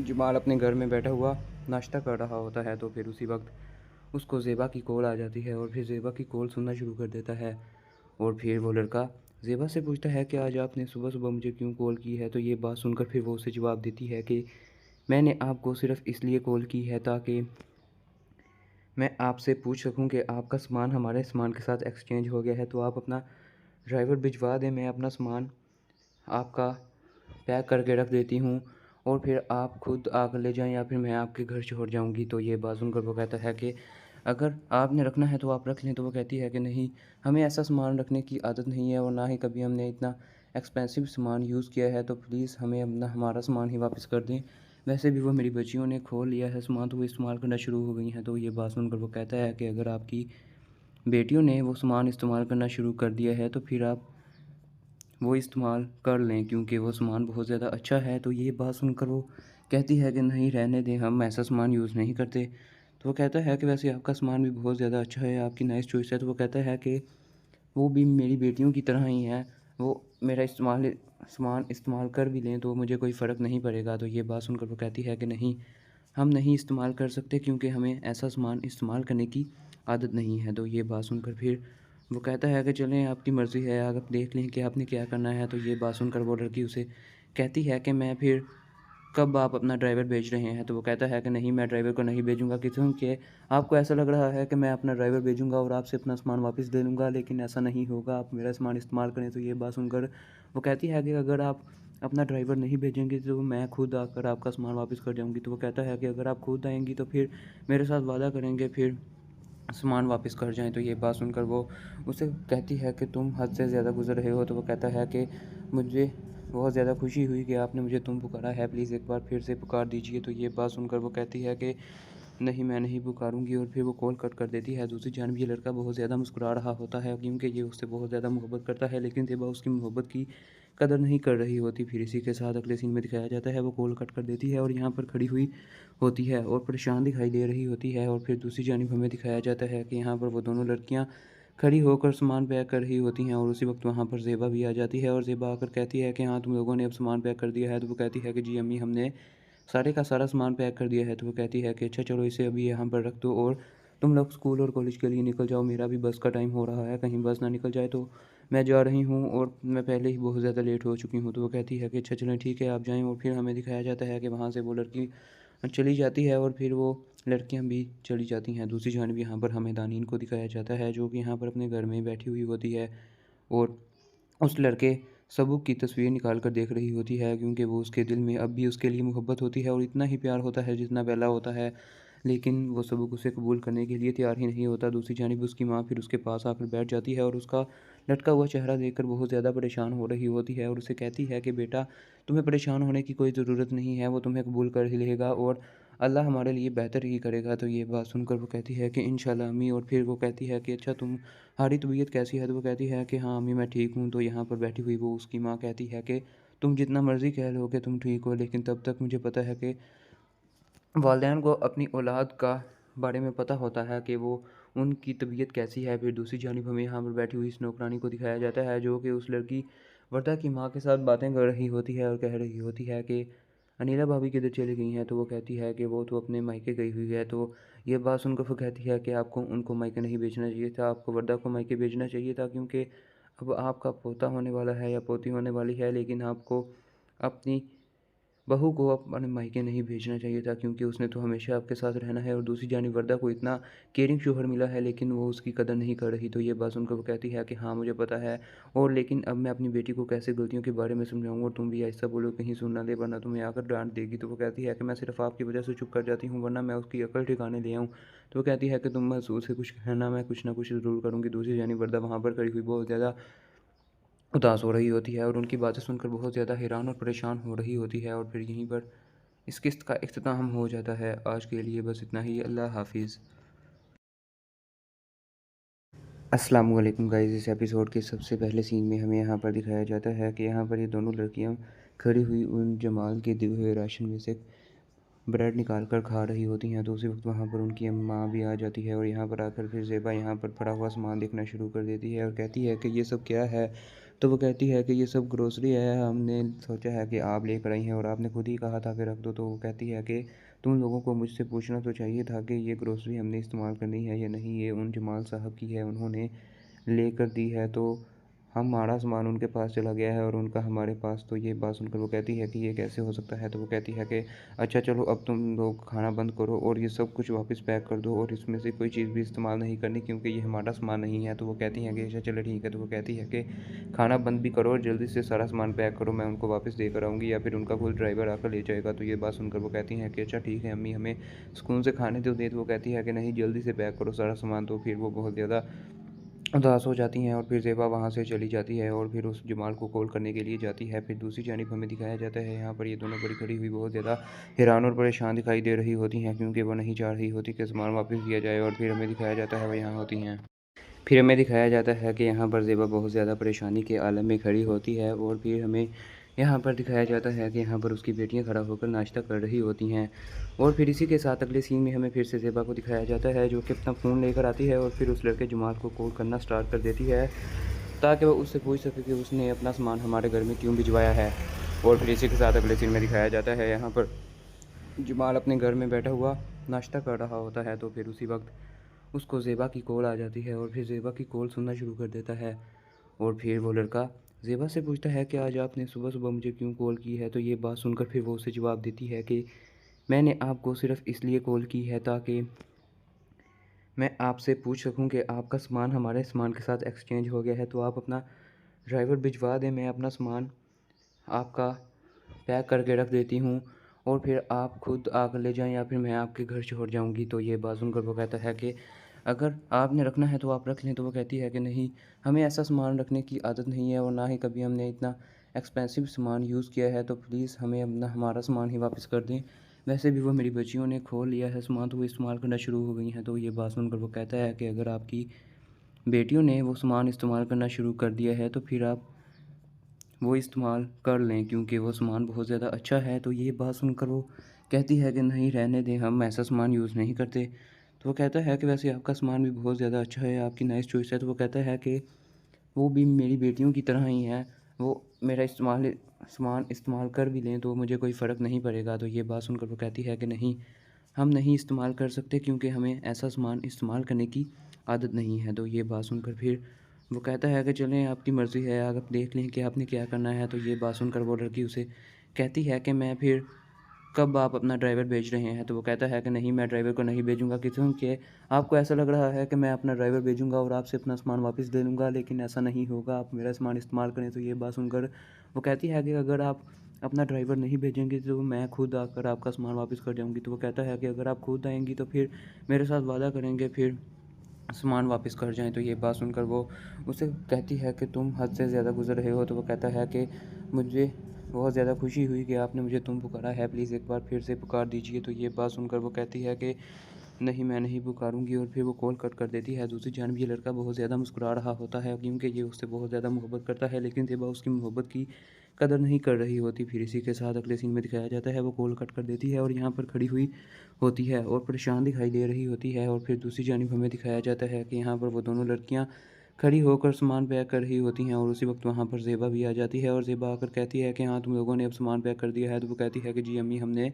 जमाल अपने घर में बैठा हुआ नाश्ता कर रहा होता है। तो फिर उसी वक्त उसको ज़ेबा की कॉल आ जाती है और फिर ज़ेबा की कॉल सुनना शुरू कर देता है। और फिर वो लड़का ज़ेबा से पूछता है कि आज आपने सुबह सुबह मुझे क्यों कॉल की है। तो ये बात सुनकर फिर वो उसे जवाब देती है कि मैंने आपको सिर्फ़ इसलिए कॉल की है ताकि मैं आपसे पूछ सकूं कि आपका सामान हमारे सामान के साथ एक्सचेंज हो गया है, तो आप अपना ड्राइवर भिजवा दें, मैं अपना सामान आपका पैक करके रख देती हूँ और फिर आप खुद आकर ले जाएं या फिर मैं आपके घर छोड़ जाऊँगी। तो ये बात सुनकर वो कहता है कि अगर आपने रखना है तो आप रख लें। तो वो कहती है कि नहीं, हमें ऐसा सामान रखने की आदत नहीं है और ना ही कभी हमने इतना एक्सपेंसिव सामान यूज़ किया है, तो प्लीज़ हमें अपना हमारा सामान ही वापस कर दें। वैसे भी वो मेरी बच्चियों ने खो लिया है सामान, तो वो इस्तेमाल करना शुरू हो गई हैं। तो ये बात सुनकर वो कहता है कि अगर आपकी बेटियों ने वो सामान इस्तेमाल करना शुरू कर दिया है तो फिर आप वो इस्तेमाल कर लें, क्योंकि वो सामान बहुत ज़्यादा अच्छा है। तो ये बात सुनकर वो कहती है कि नहीं रहने दें, हम ऐसा सामान यूज़ नहीं करते। तो वो कहता है कि वैसे आपका सामान भी बहुत ज़्यादा अच्छा है, आपकी नाइस चॉइस है। तो वो कहता है कि वो भी मेरी बेटियों की तरह ही हैं, वो मेरा सामान इस्तेमाल कर भी लें तो मुझे कोई फ़र्क नहीं पड़ेगा। तो ये बात सुनकर वो कहती है कि नहीं, हम नहीं इस्तेमाल कर सकते, क्योंकि हमें ऐसा सामान इस्तेमाल करने की आदत नहीं है। तो ये बात सुनकर फिर वो कहता है कि चलें आपकी मर्ज़ी है, आप देख लें कि आपने क्या करना है। तो ये बात सुनकर वो लड़की उसे कहती है कि मैं फिर कब आप अपना ड्राइवर भेज रहे हैं। तो वो कहता है कि नहीं, मैं ड्राइवर को नहीं भेजूँगा, क्योंकि आपको ऐसा लग रहा है कि मैं अपना ड्राइवर भेजूँगा और आपसे अपना सामान वापस ले लूँगा, लेकिन ऐसा नहीं होगा, आप मेरा सामान इस्तेमाल करें। तो ये बात सुनकर वो कहती है कि अगर आप अपना ड्राइवर नहीं भेजेंगे तो मैं खुद आकर आपका सामान वापस कर जाऊँगी। तो वो कहता है कि अगर आप खुद आएँगी तो फिर मेरे साथ वादा करेंगे, फिर सामान वापस कर जाएँ। तो ये बात सुनकर वो उससे कहती है कि तुम हद से ज़्यादा गुज़र रहे हो। तो वो कहता है कि मुझे बहुत ज़्यादा खुशी हुई कि आपने मुझे तुम पुकारा है, प्लीज़ एक बार फिर से पुकार दीजिए। तो ये बात सुनकर वो कहती है कि नहीं, मैं नहीं पुकारूँगी और फिर वो कॉल कट कर देती है। दूसरी जानब ये लड़का बहुत ज़्यादा मुस्कुरा रहा होता है, क्योंकि ये उससे बहुत ज़्यादा मोहब्बत करता है, लेकिन ज़ेबा उसकी मोहब्बत की कदर नहीं कर रही होती। फिर इसी के साथ अगले सीन में दिखाया जाता है वो कॉल कट कर देती है और यहाँ पर खड़ी हुई होती है और परेशान दिखाई दे रही होती है। और फिर दूसरी जानब हमें दिखाया जाता है कि यहाँ पर वो दोनों लड़कियाँ खड़ी होकर सामान पैक कर रही होती हैं और उसी वक्त वहाँ पर ज़ेबा भी आ जाती है और ज़ेबा आकर कहती है कि हाँ, तुम लोगों ने अब सामान पैक कर दिया है। तो वो कहती है कि जी अम्मी, हमने सारे का सारा सामान पैक कर दिया है। तो वो कहती है कि अच्छा चलो इसे अभी यहाँ पर रख दो और तुम लोग स्कूल और कॉलेज के लिए निकल जाओ, मेरा भी बस का टाइम हो रहा है, कहीं बस ना निकल जाए तो मैं जा रही हूँ और मैं पहले ही बहुत ज़्यादा लेट हो चुकी हूँ। तो वो कहती है कि अच्छा चलें ठीक है आप जाएँ, और फिर हमें दिखाया जाता है कि वहाँ से वो लड़की चली जाती है और फिर वो लड़कियां भी चली जाती हैं। दूसरी जानब यहाँ पर हमें दानीन को दिखाया जाता है जो कि यहाँ पर अपने घर में ही बैठी हुई होती है और उस लड़के सबूक की तस्वीर निकाल कर देख रही होती है, क्योंकि वो उसके दिल में अब भी उसके लिए मोहब्बत होती है और इतना ही प्यार होता है जितना पहला होता है, लेकिन वो सबूक उसे कबूल करने के लिए तैयार ही नहीं होता। दूसरी जानिब उसकी माँ फिर उसके पास आकर बैठ जाती है और उसका लटका हुआ चेहरा देखकर बहुत ज़्यादा परेशान हो रही होती है और उसे कहती है कि बेटा तुम्हें परेशान होने की कोई ज़रूरत नहीं है, वो तुम्हें कबूल कर ही लेगा और अल्लाह हमारे लिए बेहतर ही करेगा। तो ये बात सुनकर वो कहती है कि इंशाल्लाह अम्मी, और फिर वो कहती है कि अच्छा तुम्हारी तबीयत कैसी है? तो वो कहती है कि हाँ अम्मी मैं ठीक हूँ। तो यहाँ पर बैठी हुई वो उसकी माँ कहती है कि तुम जितना मर्ज़ी कह लो कि तुम ठीक हो, लेकिन तब तक मुझे पता है कि वालिदैन को अपनी औलाद का बारे में पता होता है कि वो उनकी तबीयत कैसी है। फिर दूसरी जानिब हमें यहाँ पर बैठी हुई इस नौकरानी को दिखाया जाता है जो कि उस लड़की वर्दा की माँ के साथ बातें कर रही होती है और कह रही होती है कि अनिला भाभी किधर चली गई हैं। तो वो कहती है कि वो तो अपने मायके गई हुई है। तो ये बात सुनकर वो कहती है कि आपको उनको मायके नहीं भेजना चाहिए था, आपको वर्दा को मायके भेजना चाहिए था, क्योंकि अब आपका पोता होने वाला है या पोती होने वाली है, लेकिन आपको अपनी बहू को अपने मायके नहीं भेजना चाहिए था, क्योंकि उसने तो हमेशा आपके साथ रहना है। और दूसरी जानिब वर्दा को इतना केयरिंग शोहर मिला है लेकिन वो उसकी कदर नहीं कर रही। तो ये बात सुनकर वो कहती है कि हाँ मुझे पता है, और लेकिन अब मैं अपनी बेटी को कैसे गलतियों के बारे में समझाऊँ, और तुम भी ऐसा बोलो कहीं सुन ना ले वरना तुम्हें आकर डांट देगी। तो वो कहती है कि मैं सिर्फ आपकी वजह से चुप कर जाती हूँ वरना मैं उसकी अकल ठिकाने ले आऊँ। तो वो कहती है कि तुम महसूस से कुछ कहना, मैं कुछ ना कुछ ज़रूर करूँगी। दूसरी जानिब वर्दा वहाँ पर खड़ी हुई बहुत ज़्यादा उदास हो रही होती है और उनकी बातें सुनकर बहुत ज़्यादा हैरान और परेशान हो रही होती है। और फिर यहीं पर इस किस्त का इख्तिताम हो जाता है। आज के लिए बस इतना ही। अल्लाह हाफिज़। अस्सलाम वालेकुम गाइस। इस एपिसोड के सबसे पहले सीन में हमें यहाँ पर दिखाया जाता है कि यहाँ पर ये दोनों लड़कियाँ खड़ी हुई उन जमाल के दिए हुए राशन में से ब्रेड निकाल कर खा रही होती हैं। तो उसी वक्त वहाँ पर उनकी माँ भी आ जाती है और यहाँ पर आकर फिर ज़ेबा यहाँ पर पड़ा हुआ सामान देखना शुरू कर देती है और कहती है कि ये सब क्या है। तो वो कहती है कि ये सब ग्रोसरी है, हमने सोचा है कि आप लेकर आई हैं और आपने खुद ही कहा था कि रख दो। तो वो कहती है कि तुम लोगों को मुझसे पूछना तो चाहिए था कि ये ग्रोसरी हमने इस्तेमाल करनी है या नहीं, ये उन जमाल साहब की है, उन्होंने लेकर दी है, तो हमारा सामान उनके पास चला गया है और उनका हमारे पास। तो ये बात सुनकर वो कहती है कि ये कैसे हो सकता है। तो वो कहती है कि अच्छा चलो अब तुम लोग खाना बंद करो और ये सब कुछ वापस पैक कर दो और इसमें से कोई चीज़ भी इस्तेमाल नहीं करनी, क्योंकि ये हमारा सामान नहीं है। तो वो कहती हैं कि अच्छा चलो ठीक है। तो वो कहती है कि खाना बंद भी करो और जल्दी से सारा सामान पैक करो, मैं उनको वापस देकर आऊँगी या फिर उनका कोई ड्राइवर आकर ले जाएगा। तो ये बात सुनकर वो कहती हैं कि अच्छा ठीक है अम्मी, हमें सुकून से खाने दो दे। तो वो कहती है कि नहीं जल्दी से पैक करो सारा सामान। तो फिर वो बहुत ज़्यादा उदास हो जाती हैं और फिर ज़ेबा वहाँ से चली जाती है और फिर उस जमाल को कॉल करने के लिए जाती है। फिर दूसरी जानिब हमें दिखाया जाता है यहाँ पर ये दोनों बड़ी खड़ी हुई बहुत ज़्यादा हैरान और परेशान दिखाई दे रही होती हैं, क्योंकि वो नहीं चाह रही होती कि सामान वापस दिया जाए। और फिर हमें दिखाया जाता है वो यहाँ होती हैं। फिर हमें दिखाया जाता है कि यहाँ पर ज़ेबा बहुत ज़्यादा परेशानी के आलम में खड़ी होती है और फिर हमें यहाँ पर दिखाया जाता है कि यहाँ पर उसकी बेटियाँ खड़ा होकर नाश्ता कर रही होती हैं। और फिर इसी के साथ अगले सीन में हमें फिर से ज़ेबा को दिखाया जाता है जो कि अपना फ़ोन लेकर आती है और फिर उस लड़के जमाल को कॉल करना स्टार्ट कर देती है ताकि वह उससे पूछ सके कि उसने अपना सामान हमारे घर में क्यों भिजवाया है। और फिर इसी के साथ अगले सीन में दिखाया जाता है यहाँ पर जमाल अपने घर में बैठा हुआ नाश्ता कर रहा होता है। तो फिर उसी वक्त उसको ज़ेबा की कॉल आ जाती है और फिर ज़ेबा की कॉल सुनना शुरू कर देता है। और फिर वो लड़का ज़ेबा से पूछता है कि आज आपने सुबह सुबह मुझे क्यों कॉल की है। तो ये बात सुनकर फिर वो उसे जवाब देती है कि मैंने आपको सिर्फ़ इसलिए कॉल की है ताकि मैं आपसे पूछ सकूं कि आपका सामान हमारे सामान के साथ एक्सचेंज हो गया है, तो आप अपना ड्राइवर भिजवा दें, मैं अपना सामान आपका पैक करके रख देती हूँ और फिर आप खुद आकर ले जाएं या फिर मैं आपके घर छोड़ जाऊँगी। तो ये बात सुनकर वो कहता है कि अगर आपने रखना है तो आप रख लें। तो वो कहती है कि नहीं, हमें ऐसा सामान रखने की आदत नहीं है और ना ही कभी हमने इतना एक्सपेंसिव सामान यूज़ किया है, तो प्लीज़ हमें अपना हमारा सामान ही वापस कर दें। वैसे भी वो मेरी बच्चियों ने खो लिया है सामान, तो वो इस्तेमाल करना शुरू हो गई हैं। तो ये बात सुनकर वो कहता है कि अगर आपकी बेटियों ने वो सामान इस्तेमाल करना शुरू कर दिया है तो फिर आप वो इस्तेमाल कर लें, क्योंकि वो सामान बहुत ज़्यादा अच्छा है। तो ये बात सुनकर वो कहती है कि नहीं रहने दें, हम ऐसा सामान यूज़ नहीं करते। तो वो कहता है कि वैसे आपका सामान भी बहुत ज़्यादा अच्छा है, आपकी नाइस चॉइस है। तो वो कहता है कि वो भी मेरी बेटियों की तरह ही हैं, वो मेरा सामान इस्तेमाल कर भी लें तो मुझे कोई फ़र्क नहीं पड़ेगा। तो ये बात सुनकर वो कहती है कि नहीं, हम नहीं इस्तेमाल कर सकते क्योंकि हमें ऐसा सामान इस्तेमाल करने की आदत नहीं है। तो ये बात सुनकर फिर वो कहता है कि चलें आपकी मर्ज़ी है, आप देख लें कि आपने क्या करना है। तो ये बात सुनकर वो लड़की उसे कहती है कि मैं फिर कब आप अपना ड्राइवर भेज रहे हैं? तो वो कहता है कि नहीं, मैं ड्राइवर को नहीं भेजूँगा क्योंकि आपको ऐसा लग रहा है कि मैं अपना ड्राइवर भेजूँगा और आपसे अपना सामान वापस ले लूँगा, लेकिन ऐसा नहीं होगा, आप मेरा सामान इस्तेमाल करें। तो ये बात सुनकर वो कहती है कि अगर आप अपना ड्राइवर नहीं भेजेंगे तो मैं खुद आकर आपका सामान वापस कर जाऊँगी। तो वो कहता है कि अगर आप खुद आएँगी तो फिर मेरे साथ वादा करेंगे, फिर सामान वापस कर जाएँ। तो ये बात सुनकर वो उससे कहती है कि तुम हद से ज़्यादा गुज़र रहे हो। तो वो कहता है कि मुझे बहुत ज़्यादा खुशी हुई कि आपने मुझे तुम पुकारा है, प्लीज़ एक बार फिर से पुकार दीजिए। तो ये बात सुनकर वो कहती है कि नहीं, मैं नहीं पुकारूँगी, और फिर वो कॉल कट कर देती है। दूसरी जानिब ये लड़का बहुत ज़्यादा मुस्कुरा रहा होता है क्योंकि ये उससे बहुत ज़्यादा मोहब्बत करता है, लेकिन ज़ेबा उसकी मोहब्बत की कदर नहीं कर रही होती। फिर इसी के साथ अगले सीन में दिखाया जाता है वो कॉल कट कर देती है और यहाँ पर खड़ी हुई होती है और परेशान दिखाई दे रही होती है। और फिर दूसरी जानिब हमें दिखाया जाता है कि यहाँ पर वो दोनों लड़कियाँ खड़ी होकर सामान पैक कर रही होती हैं और उसी वक्त वहाँ पर ज़ेबा भी आ जाती है और ज़ेबा आकर कहती है कि हाँ, तुम लोगों ने अब सामान पैक कर दिया है? तो वो कहती है कि जी अम्मी, हमने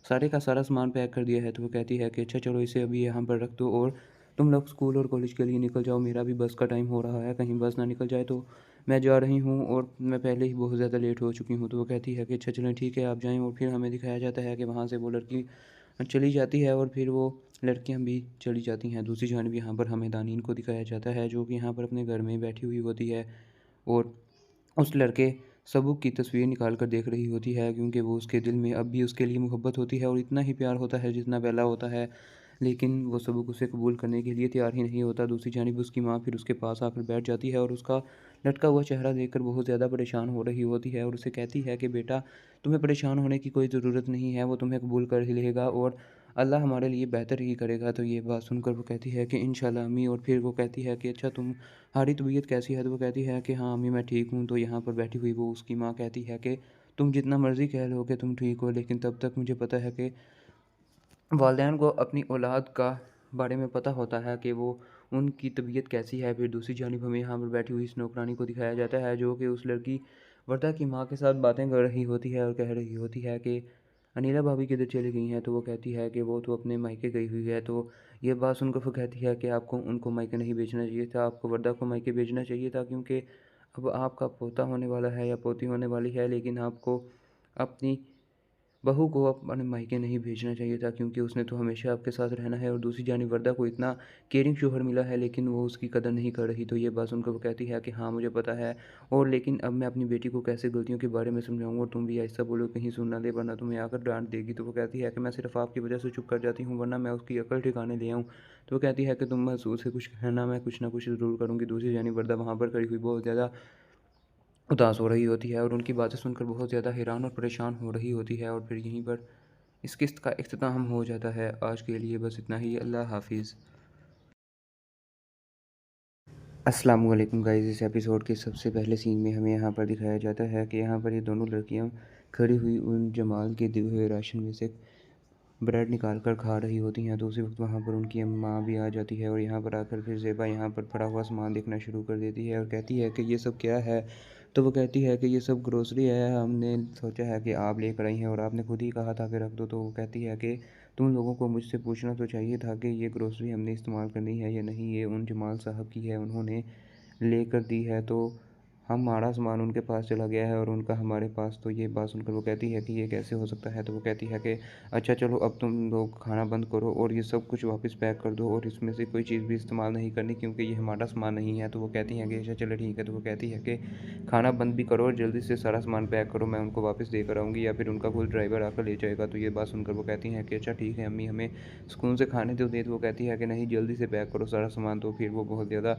सारे का सारा सामान पैक कर दिया है। तो वो कहती है कि अच्छा चलो, इसे अभी यहाँ पर रख दो और तुम लोग स्कूल और कॉलेज के लिए निकल जाओ, मेरा भी बस का टाइम हो रहा है, कहीं बस ना निकल जाए। तो मैं जा रही हूँ और मैं पहले ही बहुत ज़्यादा लेट हो चुकी हूँ। तो वो कहती है कि अच्छा चलें ठीक है, आप जाएँ। और फिर हमें दिखाया जाता है कि वहाँ से वो लड़की चली जाती है और फिर वो लड़कियां भी चली जाती हैं। दूसरी जानिब यहाँ पर हमें दानीन को दिखाया जाता है जो कि यहाँ पर अपने घर में बैठी हुई होती है और उस लड़के सबूक की तस्वीर निकाल कर देख रही होती है क्योंकि वो उसके दिल में अब भी उसके लिए मोहब्बत होती है और इतना ही प्यार होता है जितना पहला होता है, लेकिन वो सबूक उसे कबूल करने के लिए तैयार ही नहीं होता। दूसरी जानिब उसकी माँ फिर उसके पास आकर बैठ जाती है और उसका लटका हुआ चेहरा देखकर बहुत ज़्यादा परेशान हो रही होती है और उसे कहती है कि बेटा, तुम्हें परेशान होने की कोई ज़रूरत नहीं है, वो तुम्हें कबूल कर ही लेगा और अल्लाह हमारे लिए बेहतर ही करेगा। तो ये बात सुनकर वो कहती है कि इंशाल्लाह अम्मी। और फिर वो कहती है कि अच्छा तुम्हारी तबीयत कैसी है? तो वो कहती है कि हाँ अम्मी, मैं ठीक हूँ। तो यहाँ पर बैठी हुई वो उसकी माँ कहती है कि तुम जितना मर्ज़ी कह लो कि तुम ठीक हो, लेकिन तब तक मुझे पता है कि वालिदैन को अपनी औलाद का बारे में पता होता है कि वो उनकी तबीयत कैसी है। फिर दूसरी जानिब हमें यहाँ पर बैठी हुई इस नौकरानी को दिखाया जाता है जो कि उस लड़की वर्दा की माँ के साथ बातें कर रही होती है और कह रही होती है कि अनिला भाभी किधर चली गई हैं। तो वो कहती है कि वो तो अपने मायके गई हुई है। तो ये बात सुनकर वो कहती है कि आपको उनको मायके नहीं भेजना चाहिए था, आपको वर्दा को मायके भेजना चाहिए था क्योंकि अब आपका पोता होने वाला है या पोती होने वाली है, लेकिन आपको अपनी बहू को अपने मायके नहीं भेजना चाहिए था क्योंकि उसने तो हमेशा आपके साथ रहना है। और दूसरी जानिब वर्दा को इतना केयरिंग शोहर मिला है लेकिन वो उसकी कदर नहीं कर रही। तो ये बात सुनकर वो कहती है कि हाँ मुझे पता है, और लेकिन अब मैं अपनी बेटी को कैसे गलतियों के बारे में समझाऊँ और तुम भी ऐसा बोलो कहीं सुन ना ले वरना तुम्हें आकर डांट देगी। तो वो कहती है कि मैं सिर्फ आपकी वजह से चुप कर जाती हूँ वरना मैं उसकी अकल ठिकाने ले आऊँ। तो वो कहती है कि तुम बस उसे कुछ कहना, मैं कुछ ना कुछ ज़रूर करूँगी। दूसरी जानिब वर्दा वहाँ पर खड़ी हुई बहुत ज़्यादा उदास हो रही होती है और उनकी बातें सुनकर बहुत ज़्यादा हैरान और परेशान हो रही होती है। और फिर यहीं पर इस किस्त का इख्तिताम हो जाता है। आज के लिए बस इतना ही। अल्लाह हाफिज़। अस्सलाम वालेकुम गाइस। इस एपिसोड के सबसे पहले सीन में हमें यहाँ पर दिखाया जाता है कि यहाँ पर ये दोनों लड़कियाँ खड़ी हुई उन जमाल के दिए हुए राशन में से ब्रेड निकाल कर खा रही होती हैं। तो उसी वक्त वहाँ पर उनकी माँ भी आ जाती है और यहाँ पर आकर फिर ज़ेबा यहाँ पर पड़ा हुआ सामान देखना शुरू कर देती है और कहती है कि ये सब क्या है? तो वो कहती है कि ये सब ग्रोसरी है, हमने सोचा है कि आप लेकर आई हैं और आपने खुद ही कहा था कि रख दो। तो वो कहती है कि तुम लोगों को मुझसे पूछना तो चाहिए था कि ये ग्रोसरी हमने इस्तेमाल करनी है या नहीं, ये उन जमाल साहब की है, उन्होंने लेकर दी है, तो हमारा सामान उनके पास चला गया है और उनका हमारे पास। तो ये बात सुनकर वो कहती है कि ये कैसे हो सकता है? तो वो कहती है कि अच्छा चलो, अब तुम लोग खाना बंद करो और ये सब कुछ वापस पैक कर दो और इसमें से कोई चीज़ भी इस्तेमाल नहीं करनी क्योंकि ये हमारा सामान नहीं है। तो वो कहती हैं कि अच्छा चलो ठीक है। तो वो कहती है कि खाना बंद भी करो और जल्दी से सारा सामान पैक करो, मैं उनको वापस देकर आऊँगी या फिर उनका कोई ड्राइवर आकर ले जाएगा। तो ये बात सुनकर वो कहती हैं कि अच्छा ठीक है अम्मी, हमें सुकून से खाने दो दे। तो वो कहती है कि नहीं, जल्दी से पैक करो सारा सामान। तो फिर वो बहुत ज़्यादा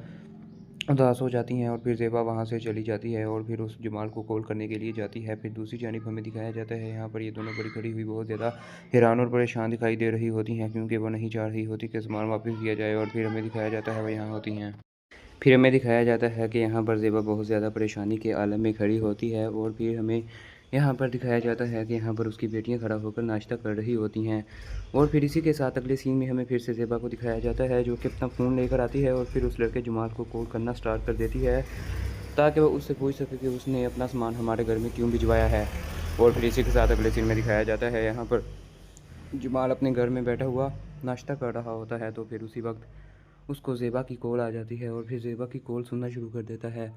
उदास हो जाती हैं और फिर ज़ेबा वहाँ से चली जाती है और फिर उस जमाल को कॉल करने के लिए जाती है। फिर दूसरी जानिब हमें दिखाया जाता है यहाँ पर ये दोनों बड़ी खड़ी हुई बहुत ज़्यादा हैरान और परेशान दिखाई दे रही होती हैं क्योंकि वो नहीं चाह रही होती कि सामान वापस दिया जाए। और फिर हमें दिखाया जाता है वो यहाँ होती हैं। फिर हमें दिखाया जाता है कि यहाँ पर ज़ेबा बहुत ज़्यादा परेशानी के आलम में खड़ी होती है और फिर हमें यहाँ पर दिखाया जाता है कि यहाँ पर उसकी बेटियाँ खड़ा होकर नाश्ता कर रही होती हैं। और फिर इसी के साथ अगले सीन में हमें फिर से ज़ेबा को दिखाया जाता है जो कि अपना फ़ोन लेकर आती है और फिर उस लड़के जमाल को कॉल करना स्टार्ट कर देती है ताकि वो उससे पूछ सके कि उसने अपना सामान हमारे घर में क्यों भिजवाया है। और फिर इसी के साथ अगले सीन में दिखाया जाता है यहाँ पर जमाल अपने घर में बैठा हुआ नाश्ता कर रहा होता है तो फिर उसी वक्त उसको ज़ेबा की कॉल आ जाती है और फिर ज़ेबा की कॉल सुनना शुरू कर देता है।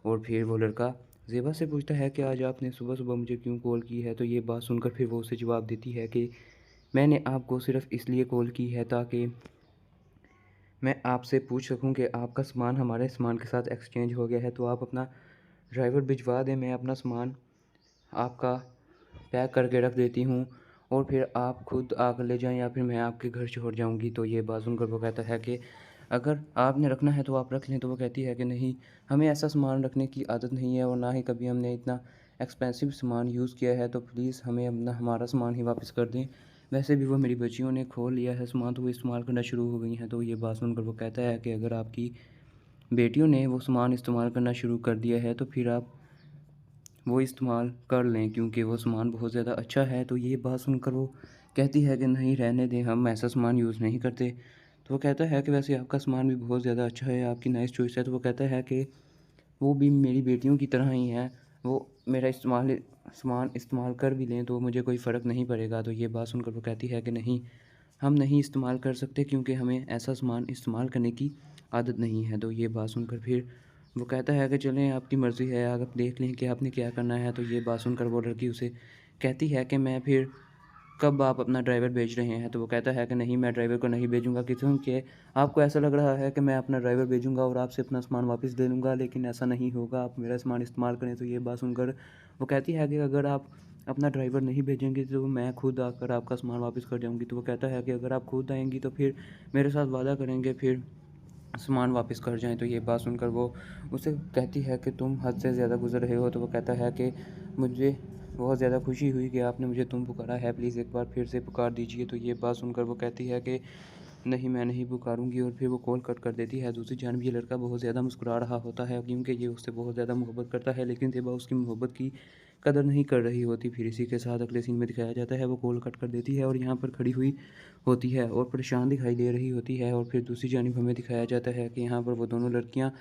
और फिर वो लड़का ज़ेबा से पूछता है कि आज आपने सुबह सुबह मुझे क्यों कॉल की है। तो ये बात सुनकर फिर वो उसे जवाब देती है कि मैंने आपको सिर्फ़ इसलिए कॉल की है ताकि मैं आपसे पूछ सकूं कि आपका सामान हमारे सामान के साथ एक्सचेंज हो गया है, तो आप अपना ड्राइवर भिजवा दें, मैं अपना सामान आपका पैक करके रख देती हूँ और फिर आप खुद आकर ले जाएं या फिर मैं आपके घर छोड़ जाऊँगी। तो ये बात सुनकर वो कहता है कि अगर आपने रखना है तो आप रख लें। तो वो कहती है कि नहीं, हमें ऐसा सामान रखने की आदत नहीं है और ना ही कभी हमने इतना एक्सपेंसिव सामान यूज़ किया है, तो प्लीज़ हमें अपना हमारा सामान ही वापस कर दें। वैसे भी वो मेरी बच्चियों ने खोल लिया है सामान, तो वो इस्तेमाल करना शुरू हो गई हैं। तो ये बात सुनकर वो कहता है कि अगर आपकी बेटियों ने वो सामान इस्तेमाल करना शुरू कर दिया है तो फिर आप वो इस्तेमाल कर लें क्योंकि वो सामान बहुत ज़्यादा अच्छा है। तो ये बात सुनकर वो कहती है कि नहीं, रहने दें, हम ऐसा सामान यूज़ नहीं करते। तो वो कहता है कि वैसे आपका सामान भी बहुत ज़्यादा अच्छा है, आपकी नाइस चॉइस है। तो वो कहता है कि वो भी मेरी बेटियों की तरह ही हैं, वो मेरा सामान इस्तेमाल कर भी लें तो मुझे कोई फ़र्क नहीं पड़ेगा। तो ये बात सुनकर वो कहती है कि नहीं, हम नहीं इस्तेमाल कर सकते क्योंकि हमें ऐसा सामान इस्तेमाल करने की आदत नहीं है। तो ये बात सुनकर फिर वो कहता है कि चलें, आपकी मर्ज़ी है, आप देख लें कि आपने क्या करना है। तो ये बात सुनकर वो लड़की उसे कहती है कि मैं फिर कब आप अपना ड्राइवर भेज रहे हैं। तो वो कहता है कि नहीं, मैं ड्राइवर को नहीं भेजूँगा क्योंकि आपको ऐसा लग रहा है कि मैं अपना ड्राइवर भेजूँगा और आपसे अपना सामान वापस ले लूँगा, लेकिन ऐसा नहीं होगा, आप मेरा सामान इस्तेमाल करें। तो ये बात सुनकर वो कहती है कि अगर आप अपना ड्राइवर नहीं भेजेंगे तो मैं खुद आकर आपका सामान वापस कर जाऊँगी। तो वो कहता है कि अगर आप खुद आएँगी तो फिर मेरे साथ वादा करेंगे, फिर सामान वापस कर जाएँ। तो ये बात सुनकर वो उससे कहती है कि तुम हद से ज़्यादा गुज़र रहे हो। तो वो कहता है कि मुझे बहुत ज़्यादा खुशी हुई कि आपने मुझे तुम पुकारा है, प्लीज़ एक बार फिर से पुकार दीजिए। तो ये बात सुनकर वो कहती है कि नहीं, मैं नहीं पुकारूँगी और फिर वो कॉल कट कर देती है। दूसरी जानब ये लड़का बहुत ज़्यादा मुस्कुरा रहा होता है क्योंकि ये उससे बहुत ज़्यादा मोहब्बत करता है, लेकिन ज़ेबा उसकी मोहब्बत की कदर नहीं कर रही होती। फिर इसी के साथ अगले सीन में दिखाया जाता है वो कॉल कट कर देती है और यहाँ पर खड़ी हुई होती है और परेशान दिखाई दे रही होती है। और फिर दूसरी जानिब हमें दिखाया जाता है कि यहाँ पर वो दोनों लड़कियाँ